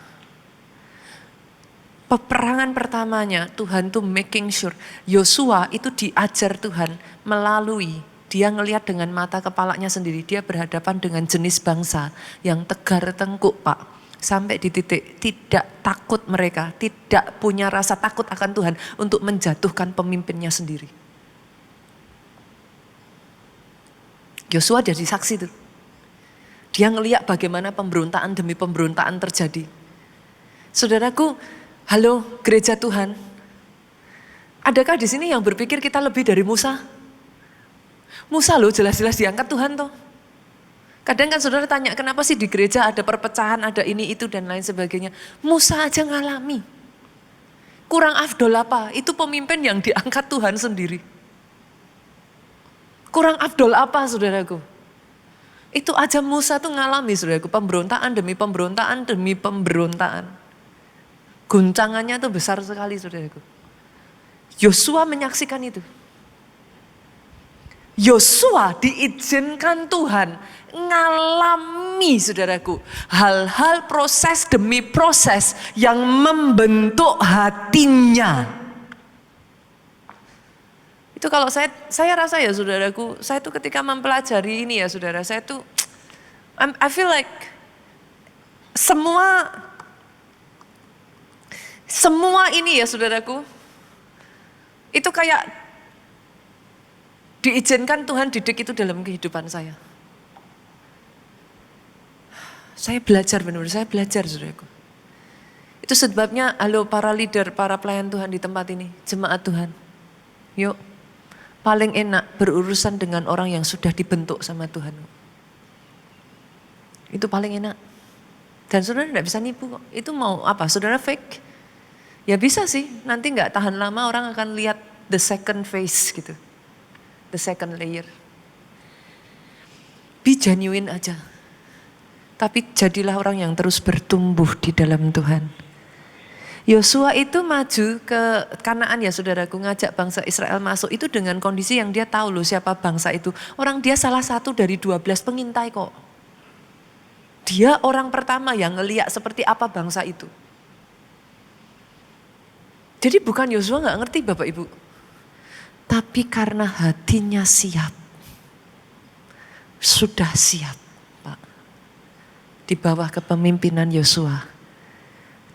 Peperangan pertamanya Tuhan tuh making sure. Yosua itu diajar Tuhan melalui, dia ngelihat dengan mata kepalanya sendiri. Dia berhadapan dengan jenis bangsa yang tegar tengkuk, Pak. Sampai di titik tidak takut mereka, tidak punya rasa takut akan Tuhan untuk menjatuhkan pemimpinnya sendiri. Yosua jadi saksi tuh. Dia ngelihat bagaimana pemberontakan demi pemberontakan terjadi. Saudaraku, halo gereja Tuhan. Adakah di sini yang berpikir kita lebih dari Musa? Musa loh jelas-jelas diangkat Tuhan toh. Kadang kan saudara tanya kenapa sih di gereja ada perpecahan, ada ini itu dan lain sebagainya. Musa aja ngalami. Kurang afdol apa? Itu pemimpin yang diangkat Tuhan sendiri. Kurang afdol apa saudaraku? Itu aja Musa tuh ngalami saudaraku. Pemberontakan demi pemberontakan demi pemberontakan. Guncangannya tuh besar sekali saudaraku. Yosua menyaksikan itu. Yosua diizinkan Tuhan ngalami saudaraku. Hal-hal proses demi proses yang membentuk hatinya. Itu kalau saya rasa ya saudaraku, saya tuh ketika mempelajari ini ya saudara, saya tuh I feel like semua ini ya saudaraku, itu kayak diizinkan Tuhan didik itu dalam kehidupan saya. Saya belajar benar-benar, saya belajar saudaraku. Itu sebabnya halo para leader, para pelayan Tuhan di tempat ini, jemaat Tuhan. Yuk. Paling enak berurusan dengan orang yang sudah dibentuk sama Tuhan. Itu paling enak. Dan saudara tidak bisa nipu kok. Itu mau apa? Saudara fake? Ya bisa sih. Nanti nggak tahan lama orang akan lihat the second face gitu. The second layer. Be genuine aja. Tapi jadilah orang yang terus bertumbuh di dalam Tuhan. Yosua itu maju ke Kanaan ya saudaraku, ngajak bangsa Israel masuk itu dengan kondisi yang dia tahu loh siapa bangsa itu. Orang dia salah satu dari 12 pengintai kok. Dia orang pertama yang ngeliat seperti apa bangsa itu. Jadi bukan Yosua gak ngerti Bapak Ibu. Tapi karena hatinya siap. Sudah siap Pak. Di bawah kepemimpinan Yosua.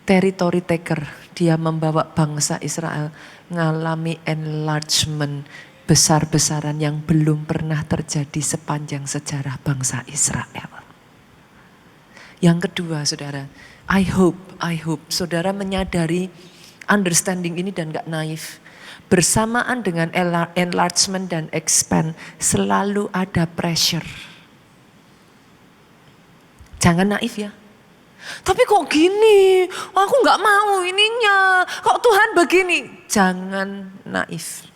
Territory taker, dia membawa bangsa Israel ngalami enlargement besar-besaran yang belum pernah terjadi sepanjang sejarah bangsa Israel. Yang kedua saudara, I hope saudara menyadari understanding ini dan gak naif. Bersamaan dengan enlargement dan expand selalu ada pressure. Jangan naif ya. Tapi kok gini, aku gak mau ininya, kok Tuhan begini. Jangan naif.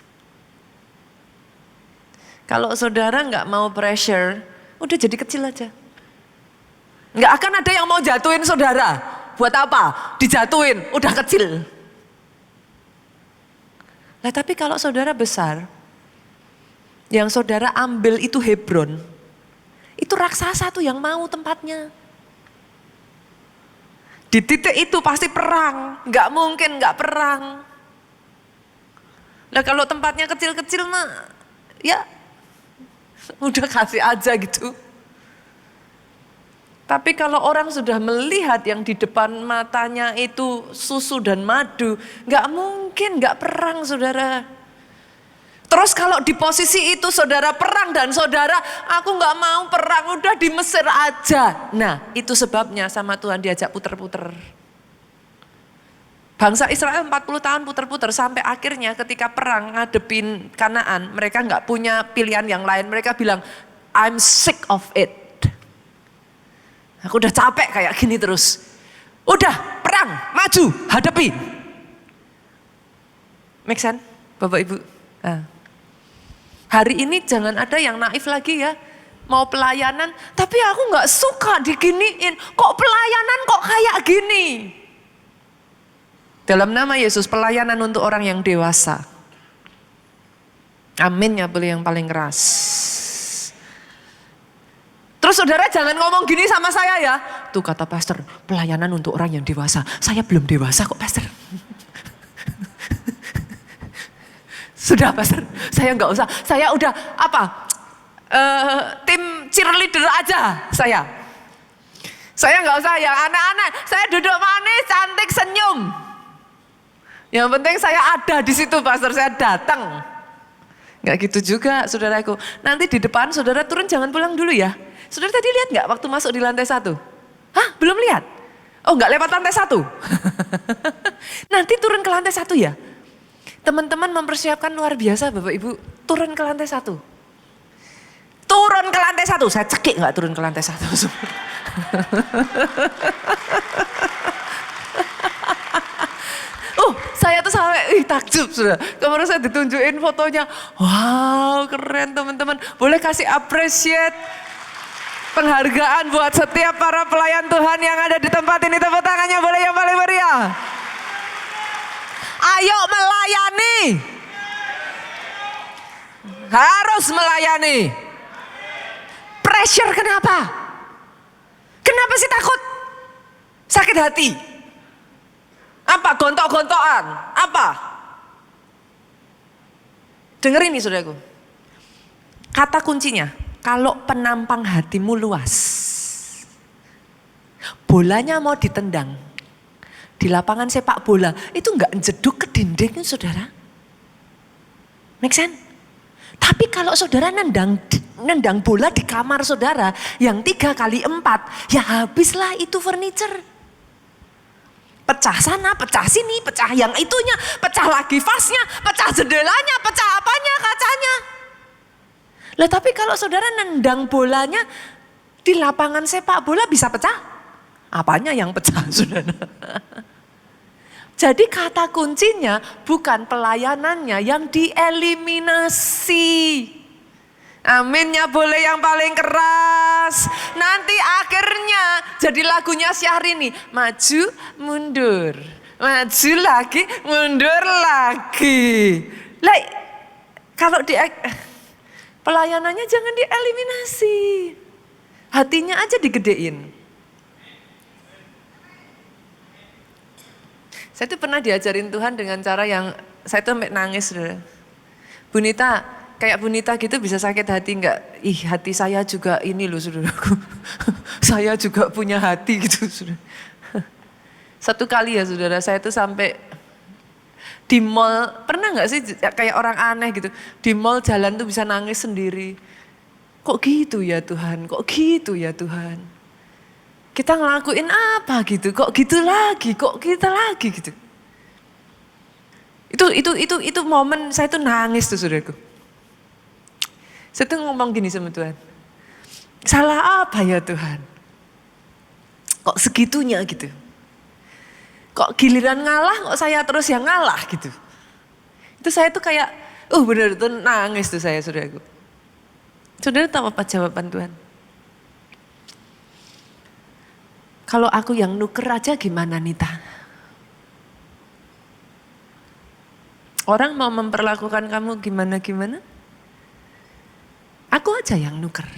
Kalau saudara gak mau pressure, udah jadi kecil aja. Gak akan ada yang mau jatuhin saudara. Buat apa? Dijatuhin, udah kecil. Nah tapi kalau saudara besar, yang saudara ambil itu Hebron, itu raksasa tuh yang mau tempatnya. Di titik itu pasti perang, nggak mungkin nggak perang. Nah kalau tempatnya kecil-kecil mah, ya Udah kasih aja gitu. Tapi kalau orang sudah melihat yang di depan matanya itu susu dan madu, gak mungkin gak perang saudara. Terus kalau di posisi itu saudara perang dan saudara, aku gak mau perang, udah di Mesir aja. Nah itu sebabnya sama Tuhan diajak puter-puter. Bangsa Israel 40 tahun puter-puter sampai akhirnya ketika perang ngadepin Kanaan, mereka gak punya pilihan yang lain. Mereka bilang, I'm sick of it. Aku udah capek kayak gini terus. Udah perang, maju, hadapi. Make sense Bapak Ibu? Nah. Hari ini jangan ada yang naif lagi ya. Mau pelayanan, tapi aku gak suka diginiin. Kok pelayanan kok kayak gini? Dalam nama Yesus, pelayanan untuk orang yang dewasa. Amin ya, boleh yang paling keras. Terus saudara jangan ngomong gini sama saya ya. Tuh kata pastor, pelayanan untuk orang yang dewasa. Saya belum dewasa kok pastor. Sudah pastor, saya nggak usah. Saya udah tim cheerleader aja saya. Saya nggak usah yang aneh-aneh. Saya duduk manis, cantik, senyum. Yang penting saya ada di situ pastor, saya datang. Nggak gitu juga saudaraku. Nanti di depan saudara turun jangan pulang dulu ya. Saudara tadi lihat nggak waktu masuk di lantai 1? Hah, belum lihat? Oh, nggak lewat lantai 1? Nanti turun ke lantai 1 ya. Teman-teman mempersiapkan luar biasa Bapak Ibu. Turun ke lantai 1. Turun ke lantai 1. Saya cekik nggak turun ke lantai 1. Saya tuh sampai takjub sudah. Kemarin saya ditunjukin fotonya. Wow, keren teman-teman. Boleh kasih appreciate penghargaan buat setiap para pelayan Tuhan yang ada di tempat ini. Tepuk tangannya boleh yang paling meriah. Ayo melayani. Harus melayani. Pressure kenapa? Kenapa sih takut? Sakit hati. Apa? Gontok-gontokan? Apa? Dengerin nih saudaraku. Kata kuncinya, kalau penampang hatimu luas, bolanya mau ditendang di lapangan sepak bola, itu enggak jeduk ke dinding saudara. Make sense? Tapi kalau saudara nendang bola di kamar saudara yang 3x4, ya habislah itu furniture. Pecah sana, pecah sini, pecah yang itunya, pecah lagi vasnya, pecah jendelanya, pecah apanya, kacanya. Lah tapi kalau saudara nendang bolanya di lapangan sepak bola bisa pecah? Apanya yang pecah saudara? Jadi kata kuncinya bukan pelayanannya yang dieliminasi. Aminnya boleh yang paling keras. Nanti akhirnya jadi lagunya Syahrini. Maju, mundur. Maju lagi, mundur lagi. Lah, kalau pelayanannya jangan dieliminasi. Hatinya aja digedein. Saya tuh pernah diajarin Tuhan dengan cara yang saya tuh sampai nangis. Bunita, kayak Bunita gitu bisa sakit hati enggak? Ih, hati saya juga ini loh saudaraku. Saya juga punya hati gitu saudara. Satu kali ya saudara, saya tuh sampai di mall, pernah enggak sih kayak orang aneh gitu. Di mall jalan tuh bisa nangis sendiri. Kok gitu ya Tuhan, kok gitu ya Tuhan. Kita ngelakuin apa gitu, kok gitu lagi, kok kita lagi gitu. Itu momen saya tuh nangis tuh saudaraku. Saya tuh ngomong gini sama Tuhan. Salah apa ya Tuhan? Kok segitunya gitu? Kok giliran ngalah kok saya terus yang ngalah gitu? Itu saya tuh kayak, bener tuh nangis tuh saya saudaraku. Saudara tahu apa jawaban Tuhan? Kalau aku yang nuker aja gimana Nita? Orang mau memperlakukan kamu gimana-gimana? Aku aja yang nuker.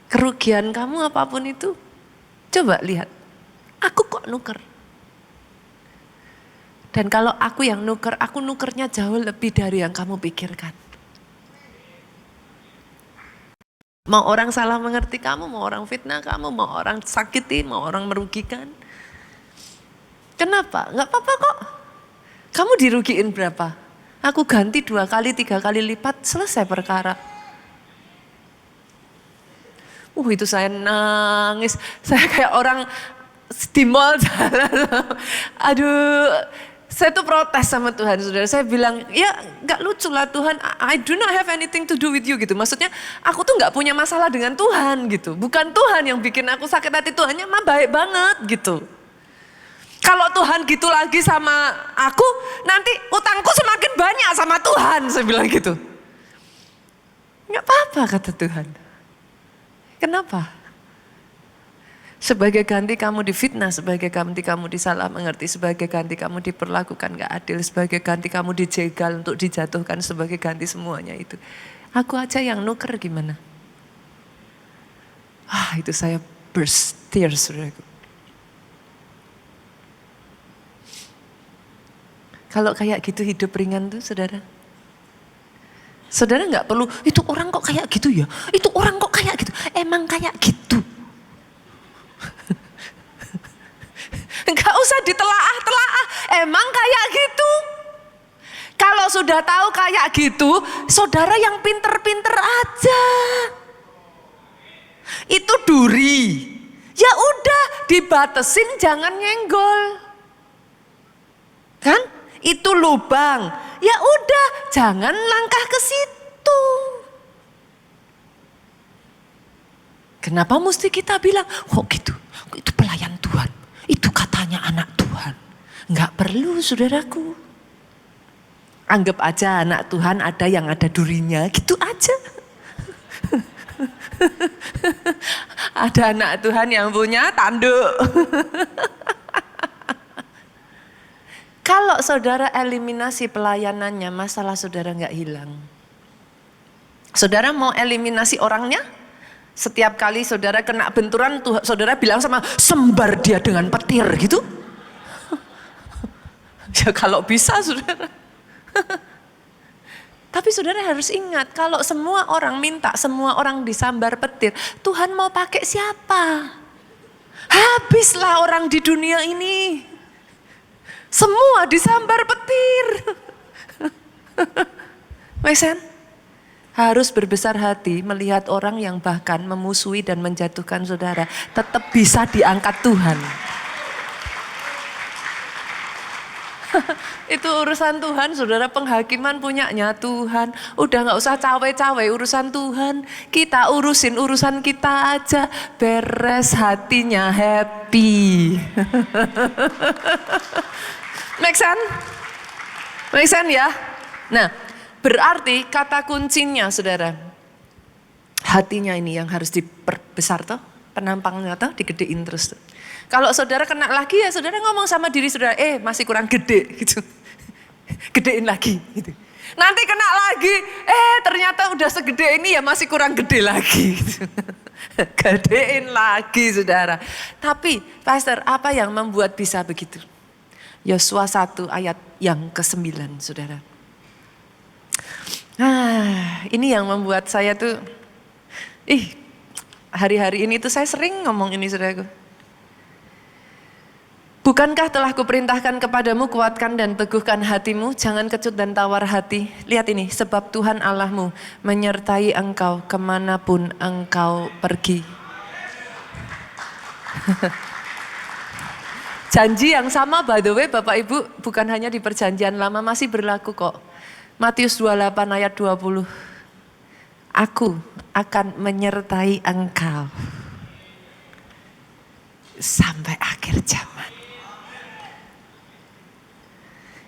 Kerugian kamu apapun itu, coba lihat. Aku kok nuker. Dan kalau aku yang nuker, aku nukernya jauh lebih dari yang kamu pikirkan. Mau orang salah mengerti kamu, mau orang fitnah kamu, mau orang sakiti, mau orang merugikan. Kenapa? Enggak apa-apa kok. Kamu dirugiin berapa? Aku ganti 2 kali, 3 kali lipat, selesai perkara. Itu saya nangis. Saya kayak orang di mall jalan. Aduh, saya tuh protes sama Tuhan, saudara. Saya bilang, ya gak lucu lah Tuhan, I do not have anything to do with you gitu. Maksudnya aku tuh gak punya masalah dengan Tuhan gitu. Bukan Tuhan yang bikin aku sakit hati, Tuhannya mah baik banget gitu. Kalau Tuhan gitu lagi sama aku, nanti utangku semakin banyak sama Tuhan, saya bilang gitu. Gak apa-apa kata Tuhan. Kenapa? Sebagai ganti kamu difitnah, sebagai ganti kamu disalah mengerti, sebagai ganti kamu diperlakukan gak adil, sebagai ganti kamu dijegal untuk dijatuhkan, sebagai ganti semuanya itu. Aku aja yang nuker gimana? Itu saya burst tears, saudaraku. Kalau kayak gitu hidup ringan tuh saudara. Saudara gak perlu, itu orang kok kayak gitu ya, itu orang kok kayak gitu, emang kayak gitu. Gak usah ditelaah-telaah, emang kayak gitu. Kalau sudah tahu kayak gitu, saudara yang pinter-pinter aja. Itu duri, ya udah dibatesin jangan nyenggol. Kan? Itu lubang, ya udah jangan langkah ke situ. Kenapa mesti kita bilang, gitu, itu pelayan Tuhan, itu katanya anak Tuhan. Enggak perlu saudaraku. Anggap aja anak Tuhan ada yang ada durinya, gitu aja. Ada anak Tuhan yang punya tanduk. Kalau saudara eliminasi pelayanannya, masalah saudara nggak hilang. Saudara mau eliminasi orangnya? Setiap kali saudara kena benturan, saudara bilang sama, sembar dia dengan petir gitu. Ya kalau bisa saudara. Tapi saudara harus ingat, kalau semua orang minta, semua orang disambar petir, Tuhan mau pakai siapa? Habislah orang di dunia ini. Semua disambar petir. Mesen? Harus berbesar hati melihat orang yang bahkan memusuhi dan menjatuhkan saudara tetap bisa diangkat Tuhan. Itu urusan Tuhan, saudara, penghakiman punyanya Tuhan. Udah gak usah cawe-cawe urusan Tuhan. Kita urusin urusan kita aja, beres hatinya happy. Make sense? Make sense ya? Nah, berarti kata kuncinya saudara, hatinya ini yang harus diperbesar toh, penampangnya toh, digedein terus. Kalau saudara kena lagi ya saudara ngomong sama diri saudara, masih kurang gede gitu. Gedein lagi gitu. Nanti kena lagi, ternyata udah segede ini ya masih kurang gede lagi gitu. Gedein lagi saudara. Tapi pastor, apa yang membuat bisa begitu? Yosua 1 ayat yang ke-9 saudara. Ini yang membuat saya tuh, hari-hari ini tuh saya sering ngomong ini saudaraku. Bukankah telah kuperintahkan kepadamu, kuatkan dan teguhkan hatimu, jangan kecut dan tawar hati. Lihat ini, sebab Tuhan Allahmu menyertai engkau kemanapun engkau pergi. Janji yang sama by the way Bapak Ibu, bukan hanya di perjanjian lama, masih berlaku kok. Matius 28 ayat 20. Aku akan menyertai engkau sampai akhir zaman.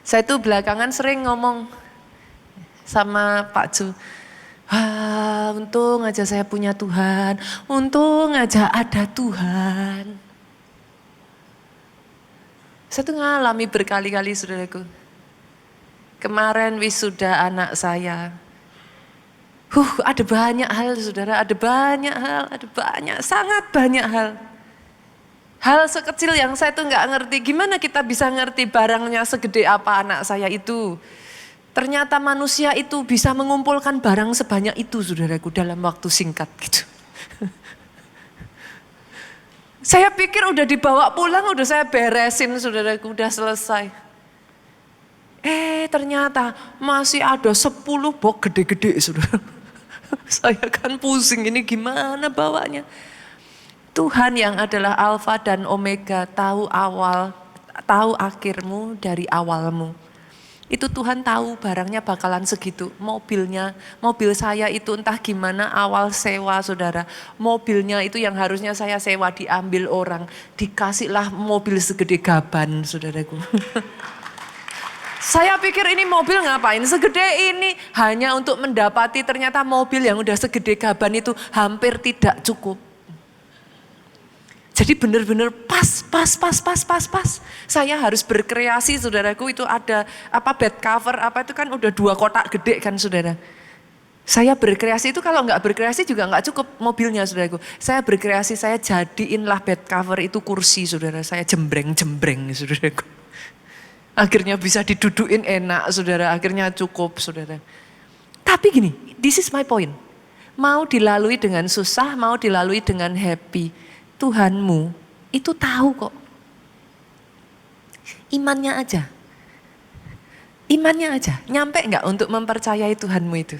Saya tuh belakangan sering ngomong sama Pak Ju, untung aja saya punya Tuhan, untung aja ada Tuhan. Saya tuh ngalami berkali-kali saudaraku. Kemarin wisuda anak saya. Ada banyak hal saudara, ada banyak hal, sangat banyak hal. Hal sekecil yang saya tuh nggak ngerti, gimana kita bisa ngerti barangnya segede apa anak saya itu. Ternyata manusia itu bisa mengumpulkan barang sebanyak itu saudaraku dalam waktu singkat gitu. Saya pikir udah dibawa pulang, udah saya beresin saudaraku, udah selesai. Ternyata masih ada 10 box gede-gede saudara. Saya kan pusing ini gimana bawanya. Tuhan yang adalah Alfa dan Omega tahu awal, tahu akhirmu dari awalmu. Itu Tuhan tahu barangnya bakalan segitu. Mobil saya itu entah gimana awal sewa saudara. Mobilnya itu yang harusnya saya sewa diambil orang. Dikasihlah mobil segede gaban saudaraku. Saya pikir ini mobil ngapain segede ini. Hanya untuk mendapati ternyata mobil yang udah segede gaban itu hampir tidak cukup. Jadi benar-benar pas. Saya harus berkreasi saudaraku, itu ada bed cover itu kan udah 2 kotak gede kan saudara. Saya berkreasi itu kalau nggak berkreasi juga nggak cukup mobilnya saudaraku. Saya berkreasi, saya jadiinlah bed cover itu kursi saudara. Saya jembreng saudaraku. Akhirnya bisa didudukin enak saudara, akhirnya cukup saudara. Tapi gini, this is my point. Mau dilalui dengan susah, mau dilalui dengan happy. Tuhanmu itu tahu kok. Imannya aja. Nyampe nggak untuk mempercayai Tuhanmu itu?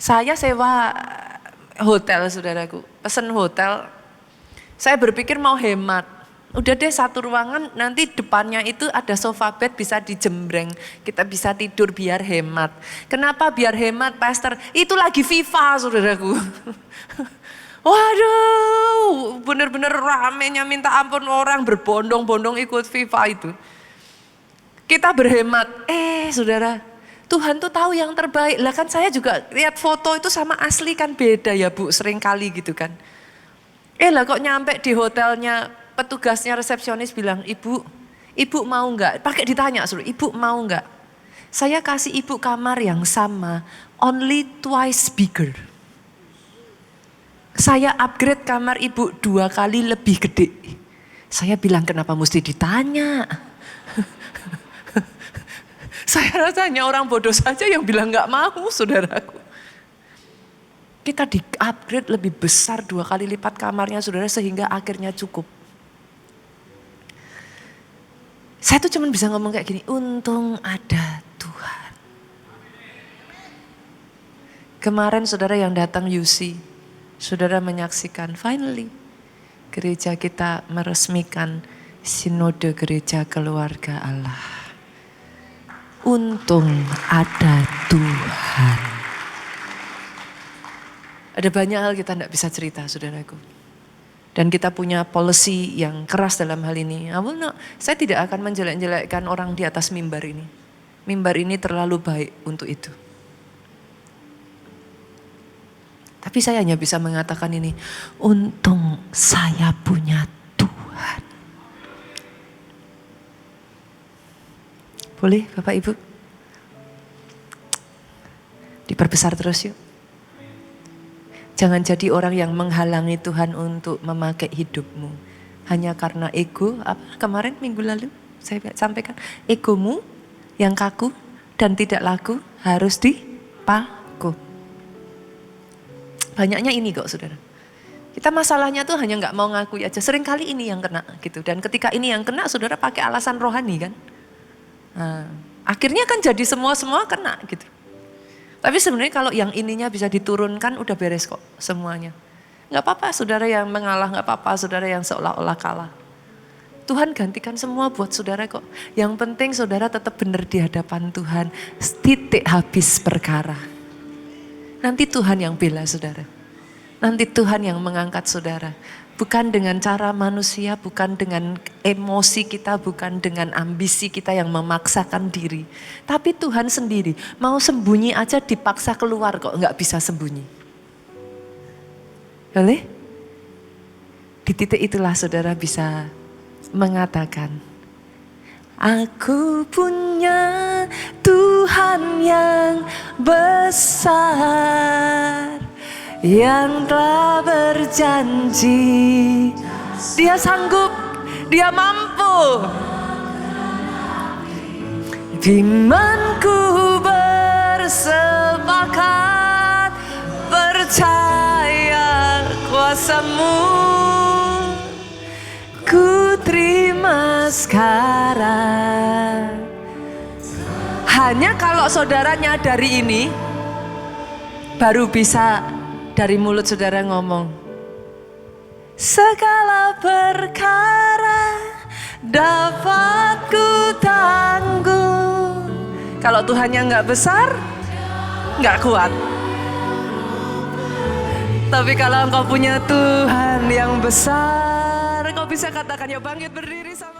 Saya sewa hotel saudaraku, pesen hotel. Saya berpikir mau hemat. Udah deh 1 ruangan, nanti depannya itu ada sofa bed bisa dijembreng. Kita bisa tidur biar hemat. Kenapa biar hemat pastor? Itu lagi FIFA saudaraku. Waduh, bener-bener ramenya minta ampun, orang berbondong-bondong ikut FIFA itu. Kita berhemat, saudara, Tuhan tuh tahu yang terbaik. Lah kan saya juga lihat foto itu sama asli kan beda ya Bu, sering kali gitu kan. Lah kok nyampe di hotelnya, petugasnya resepsionis bilang, ibu mau enggak? Pakai ditanya suruh, ibu mau enggak? Saya kasih ibu kamar yang sama, only twice bigger. Saya upgrade kamar ibu 2 kali lebih gede. Saya bilang kenapa mesti ditanya? Saya rasanya orang bodoh saja yang bilang gak mau saudaraku. Kita di upgrade lebih besar 2 kali lipat kamarnya saudara sehingga akhirnya cukup. Saya tuh cuma bisa ngomong kayak gini, untung ada Tuhan. Kemarin saudara yang datang UC. Saudara menyaksikan finally gereja kita meresmikan sinode gereja keluarga Allah. Untung ada Tuhan. Ada banyak hal kita tidak bisa cerita saudaraku. Dan kita punya policy yang keras dalam hal ini. Saya tidak akan menjelek-jelekkan orang di atas mimbar ini. Mimbar ini terlalu baik untuk itu. Tapi saya hanya bisa mengatakan ini, untung saya punya Tuhan. Boleh Bapak Ibu? Diperbesar terus yuk. Jangan jadi orang yang menghalangi Tuhan untuk memakai hidupmu. Hanya karena ego, kemarin minggu lalu saya sampaikan, egomu yang kaku dan tidak laku harus dipaku. Banyaknya ini kok saudara. Kita masalahnya tuh hanya gak mau ngakui aja. Seringkali ini yang kena gitu. Dan ketika ini yang kena saudara pakai alasan rohani kan. Akhirnya kan jadi semua kena gitu. Tapi sebenarnya kalau yang ininya bisa diturunkan udah beres kok semuanya. Gak apa-apa saudara yang mengalah, gak apa-apa saudara yang seolah-olah kalah. Tuhan gantikan semua buat saudara kok. Yang penting saudara tetap benar di hadapan Tuhan. Titik habis perkara. Nanti Tuhan yang bela saudara. Nanti Tuhan yang mengangkat saudara. Bukan dengan cara manusia, bukan dengan emosi kita, bukan dengan ambisi kita yang memaksakan diri. Tapi Tuhan sendiri mau sembunyi aja dipaksa keluar kok nggak bisa sembunyi. Boleh? Di titik itulah saudara bisa mengatakan, aku punya Tuhan yang besar, yang telah berjanji Dia sanggup, dia mampu. Imanku bersepakat, percaya kuasa-Mu, ku terima sekarang. Hanya kalau saudara nyadari ini, baru bisa dari mulut saudara ngomong, segala perkara dapat ku tanggung. Kalau Tuhannya nggak besar, nggak kuat. Tapi kalau engkau punya Tuhan yang besar, engkau bisa katakan, ya bangkit berdiri sama